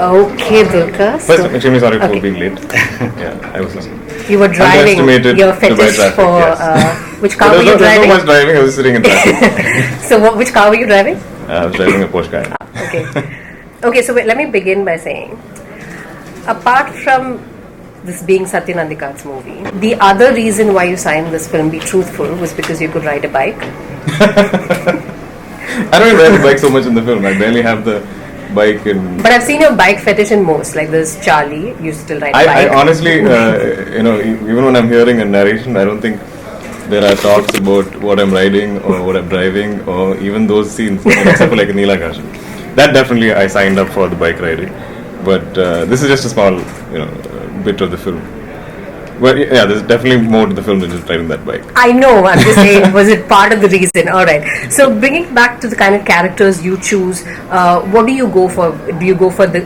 Okay, DulQuer. First, extremely sorry for being late. Yeah, I was listening. You were driving your fetish for which car were you driving? There was no much driving. I was sitting in traffic. So, which car were you driving? I was driving a Porsche car. Okay. Okay. So let me begin by saying, apart from this being Satyanandikat's movie, the other reason why you signed this film, Be Truthful, was because you could ride a bike. I don't even ride the bike so much in the film. I barely have the bike in. But I've seen your bike fetish in most. Like there's Charlie, you still ride a bike. I honestly, even when I'm hearing a narration, I don't think there are talks about what I'm riding or what I'm driving or even those scenes, except for like Neelakasha. That definitely I signed up for the bike riding. But this is just a small, bit of the film. But yeah, there's definitely more to the film than just riding that bike. I know, I'm just saying, was it part of the reason? Alright. So bringing back to the kind of characters you choose, what do you go for? Do you go for the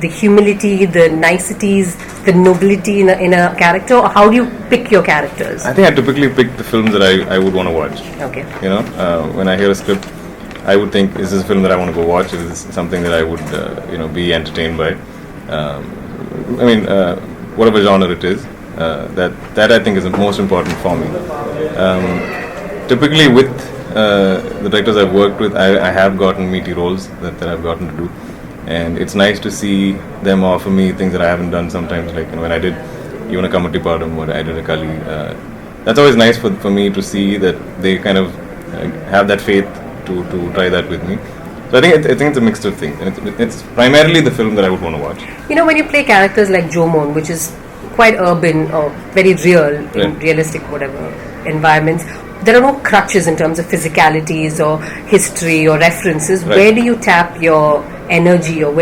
humility, the niceties, the nobility in a character, or how do you pick your characters? I think I typically pick the films that I would want to watch. Okay. When I hear a script, I would think, is this a film that I want to go watch? Is this something that I would, be entertained by? Whatever genre it is. That I think is the most important for me. Typically with the directors I've worked with, I have gotten meaty roles that I've gotten to do, and it's nice to see them offer me things that I haven't done sometimes, like when I did even a Mammootty Padam or I did a Kali. That's always nice for me to see that they kind of have that faith to try that with me. So I think it's a mix of things, and it's primarily the film that I would want to watch. When you play characters like Jomon, which is quite urban or very real, in realistic whatever environments, there are no crutches in terms of physicalities or history or references. Right. Where do you tap your energy, or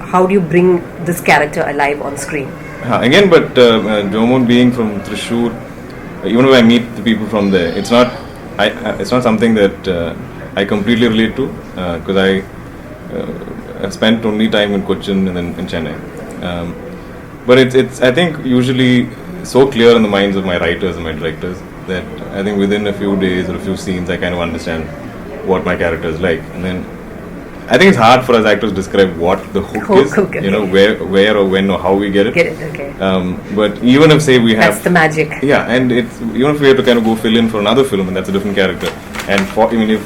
how do you bring this character alive on screen? Again, but Jomon being from Thrissur, even when I meet the people from there, it's not something that I completely relate to, because I spent only time in Cochin and then in Chennai. But it's I think usually so clear in the minds of my writers and my directors that I think within a few days or a few scenes I kind of understand what my character is like, and then I think it's hard for us actors to describe what the hook is. Where or when or how we get it. Okay. But even if say we have, that's the magic. Yeah, and it's even if we have to kind of go fill in for another film and that's a different character, and if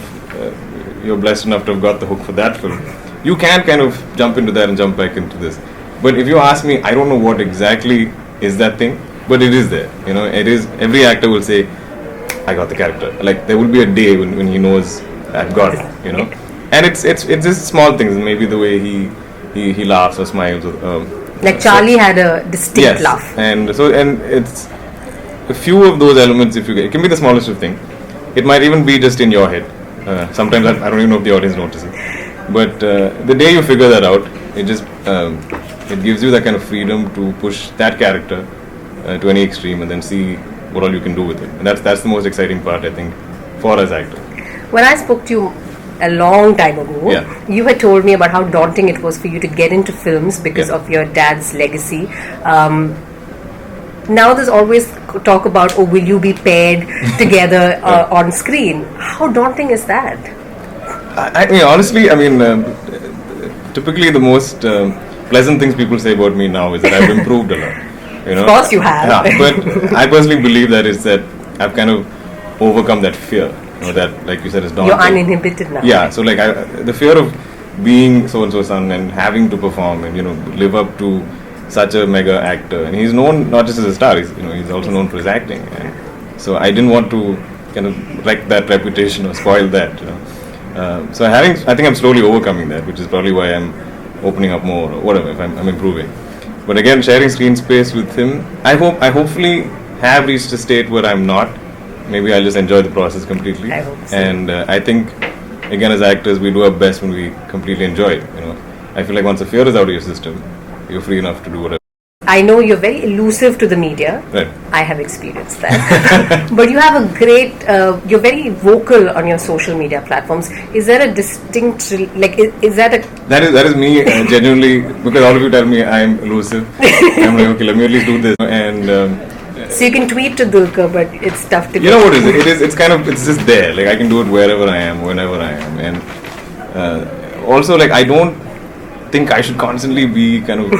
you're blessed enough to have got the hook for that film, you can kind of jump into that and jump back into this. But if you ask me, I don't know what exactly is that thing, but it is there. It is. Every actor will say, "I got the character." Like there will be a day when he knows I've got it. And it's just small things. Maybe the way he laughs or smiles. Like Charlie had a distinct laugh. And it's a few of those elements. If you get, it can be the smallest of things. It might even be just in your head. Sometimes I don't even know if the audience notices. But the day you figure that out, it just it gives you that kind of freedom to push that character to any extreme and then see what all you can do with it. And that's the most exciting part, I think, for us actors. When I spoke to you a long time ago, you had told me about how daunting it was for you to get into films because of your dad's legacy. Now there's always talk about, will you be paired together on screen? How daunting is that? Honestly, typically the most pleasant things people say about me now is that I've improved a lot. Of course you have. Yeah, but I personally believe that I've kind of overcome that fear. That, like you said, is daunting. You're uninhibited now. Yeah, so the fear of being so-and-so son and having to perform and live up to such a mega actor, and he's known not just as a star, he's also known for his acting, and so I didn't want to kind of wreck that reputation or spoil that. So I think I'm slowly overcoming that, which is probably why I'm opening up more or whatever. If I'm improving, but again, sharing screen space with him, I hopefully have reached a state where I'm not. Maybe I'll just enjoy the process completely. I hope so. And I think, again, as actors, we do our best when we completely enjoy it. I feel like once the fear is out of your system, you're free enough to do whatever. I know you're very elusive to the media. Right. I have experienced that. But you have a great, you're very vocal on your social media platforms. Is there a distinct, is that a... That is me, genuinely, because all of you tell me I'm elusive. I'm like, okay, let me at least do this. And... so you can tweet to DulQuer, but it's tough to... You know what it is? It's just there. I can do it wherever I am, whenever I am. And also, I don't think I should constantly be kind of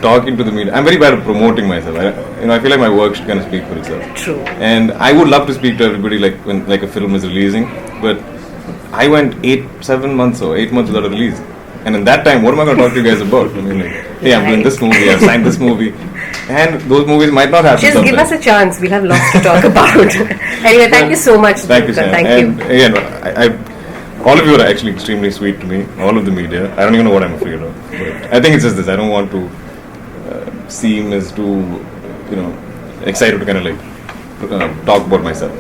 talking to the media. I'm very bad at promoting myself. I feel like my work should kind of speak for itself. True. And I would love to speak to everybody like when like a film is releasing, but I went 8 months without a release. And in that time, what am I going to talk to you guys about? I mean, like, hey, I'm doing this movie, I've signed this movie. And those movies might not happen. Just give us a chance. We'll have lots to talk about. Anyway, thank you so much. Thank you, Sneha. Thank and you. Again, all of you are actually extremely sweet to me. All of the media. I don't even know what I'm afraid of. But I think it's just this. I don't want to seem as too, excited to kind of like talk about myself.